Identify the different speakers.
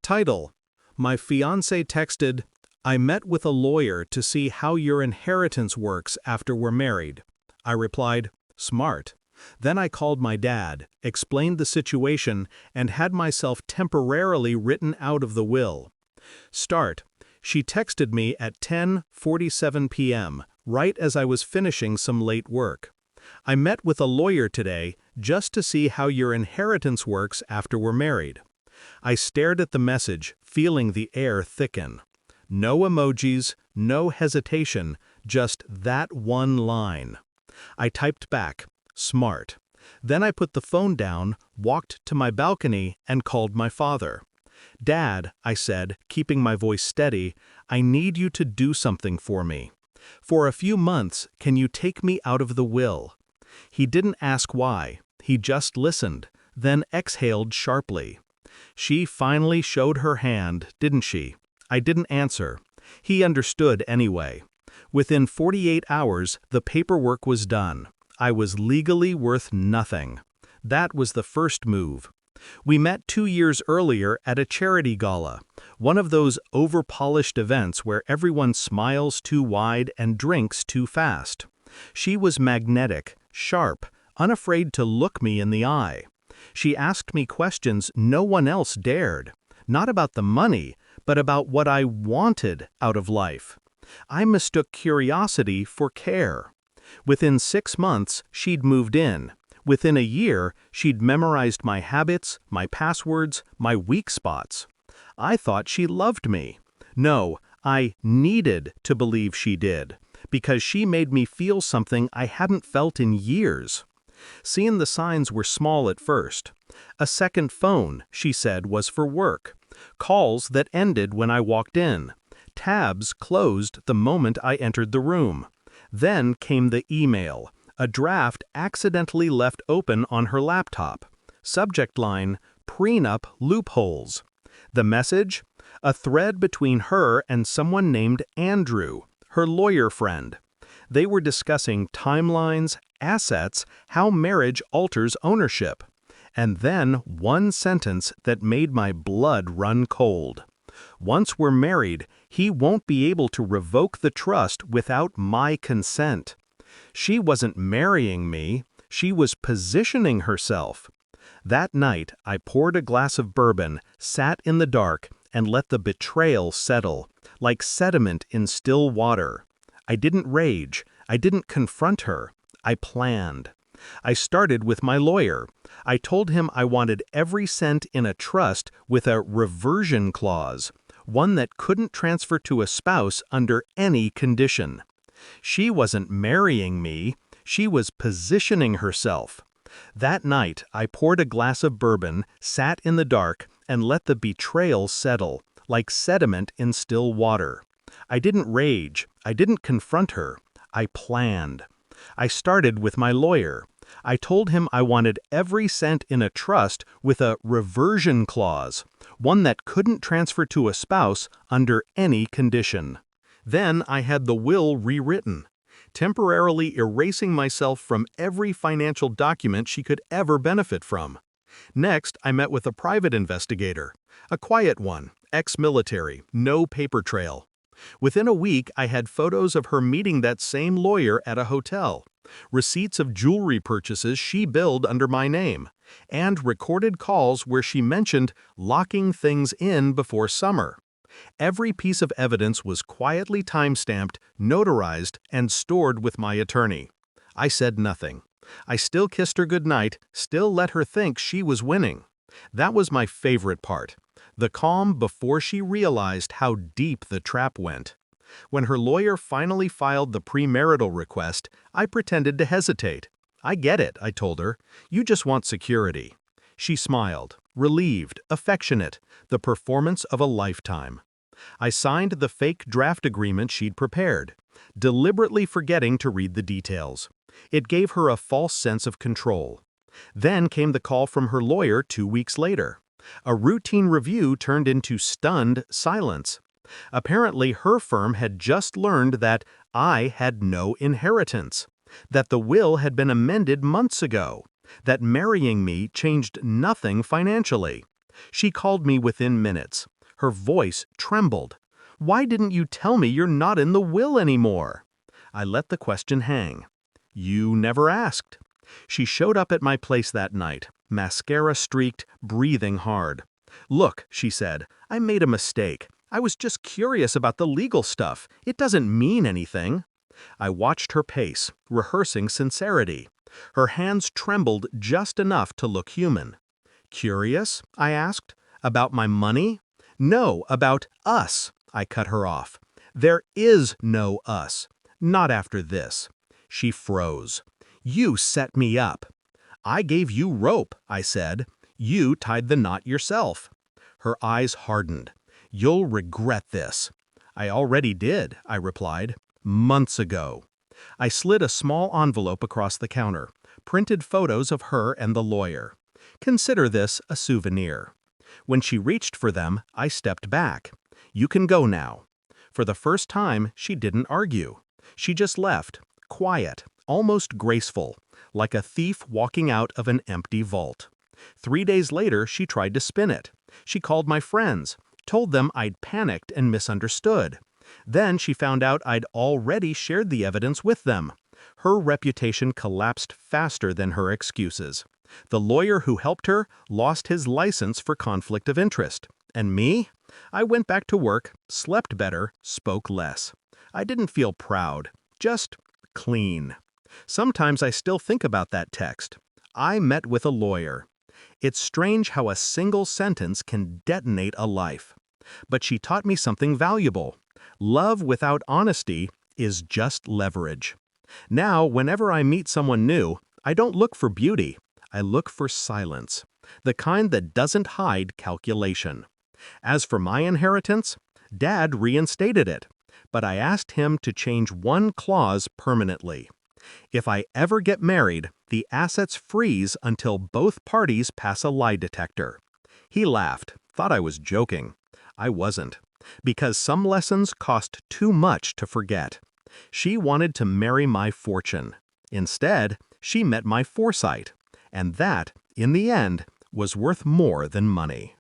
Speaker 1: Title: My fiancé texted, "I met with a lawyer to see how your inheritance works after we're married." I replied, "Smart." Then I called my dad, explained the situation, and had myself temporarily written out of the will. Start: She texted me at 10:47 p.m., right as I was finishing some late work. "I met with a lawyer today just to see how your inheritance works after we're married." I stared at the message, feeling the air thicken. No emojis, no hesitation, just that one line. I typed back, "Smart." Then I put the phone down, walked to my balcony, and called my father. "Dad," I said, keeping my voice steady, "I need you to do something for me. For a few months, can you take me out of the will?" He didn't ask why. He just listened, then exhaled sharply. She finally showed her hand, didn't she? I didn't answer. He understood anyway. Within 48 hours, the paperwork was done. I was legally worth nothing. That was the first move. We met 2 years earlier at a charity gala, one of those over-polished events where everyone smiles too wide and drinks too fast. She was magnetic, sharp, unafraid to look me in the eye. She asked me questions no one else dared, not about the money, but about what I wanted out of life. I mistook curiosity for care. Within 6 months, she'd moved in. Within a year, she'd memorized my habits, my passwords, my weak spots. I thought she loved me. No, I needed to believe she did, because she made me feel something I hadn't felt in years. Seeing the signs were small at first. A second phone, she said, was for work. Calls that ended when I walked in. Tabs closed the moment I entered the room. Then came the email, a draft accidentally left open on her laptop. Subject line, "Prenup loopholes." The message? A thread between her and someone named Andrew, her lawyer friend. They were discussing timelines, assets, how marriage alters ownership. And then one sentence that made my blood run cold. "Once we're married, he won't be able to revoke the trust without my consent." She wasn't marrying me, she was positioning herself. That night, I poured a glass of bourbon, sat in the dark, and let the betrayal settle, like sediment in still water. I didn't rage, I didn't confront her, I planned. I started with my lawyer. I told him I wanted every cent in a trust with a reversion clause, one that couldn't transfer to a spouse under any condition. She wasn't marrying me, she was positioning herself. That night, I poured a glass of bourbon, sat in the dark, and let the betrayal settle, like sediment in still water. I didn't rage, I didn't confront her, I planned. I started with my lawyer. I told him I wanted every cent in a trust with a reversion clause, one that couldn't transfer to a spouse under any condition. Then I had the will rewritten, temporarily erasing myself from every financial document she could ever benefit from. Next, I met with a private investigator, a quiet one, ex-military, no paper trail. Within a week, I had photos of her meeting that same lawyer at a hotel, receipts of jewelry purchases she billed under my name, and recorded calls where she mentioned locking things in before summer. Every piece of evidence was quietly time-stamped, notarized, and stored with my attorney. I said nothing. I still kissed her goodnight, still let her think she was winning. That was my favorite part. The calm before she realized how deep the trap went. When her lawyer finally filed the premarital request, I pretended to hesitate. "I get it," I told her. "You just want security." She smiled, relieved, affectionate, the performance of a lifetime. I signed the fake draft agreement she'd prepared, deliberately forgetting to read the details. It gave her a false sense of control. Then came the call from her lawyer 2 weeks later. A routine review turned into stunned silence. Apparently, her firm had just learned that I had no inheritance, that the will had been amended months ago, that marrying me changed nothing financially. She called me within minutes. Her voice trembled. "Why didn't you tell me you're not in the will anymore?" I let the question hang. "You never asked." She showed up at my place that night, mascara streaked, breathing hard. "Look," she said, "I made a mistake. I was just curious about the legal stuff. It doesn't mean anything." I watched her pace, rehearsing sincerity. Her hands trembled just enough to look human. "Curious?" I asked. "About my money?" "No, about us," I cut her off. "There is no us. Not after this." She froze. "You set me up." "I gave you rope," I said. "You tied the knot yourself." Her eyes hardened. "You'll regret this." "I already did," I replied. "Months ago." I slid a small envelope across the counter, printed photos of her and the lawyer. "Consider this a souvenir." When she reached for them, I stepped back. "You can go now." For the first time, she didn't argue. She just left, quiet, almost graceful, like a thief walking out of an empty vault. 3 days later, she tried to spin it. She called my friends, told them I'd panicked and misunderstood. Then she found out I'd already shared the evidence with them. Her reputation collapsed faster than her excuses. The lawyer who helped her lost his license for conflict of interest. And me? I went back to work, slept better, spoke less. I didn't feel proud, just clean. Sometimes I still think about that text. I met with a lawyer. It's strange how a single sentence can detonate a life. But she taught me something valuable. Love without honesty is just leverage. Now, whenever I meet someone new, I don't look for beauty. I look for silence, the kind that doesn't hide calculation. As for my inheritance, Dad reinstated it, but I asked him to change one clause permanently. If I ever get married, the assets freeze until both parties pass a lie detector. He laughed, thought I was joking. I wasn't, because some lessons cost too much to forget. She wanted to marry my fortune. Instead, she met my foresight. And that, in the end, was worth more than money.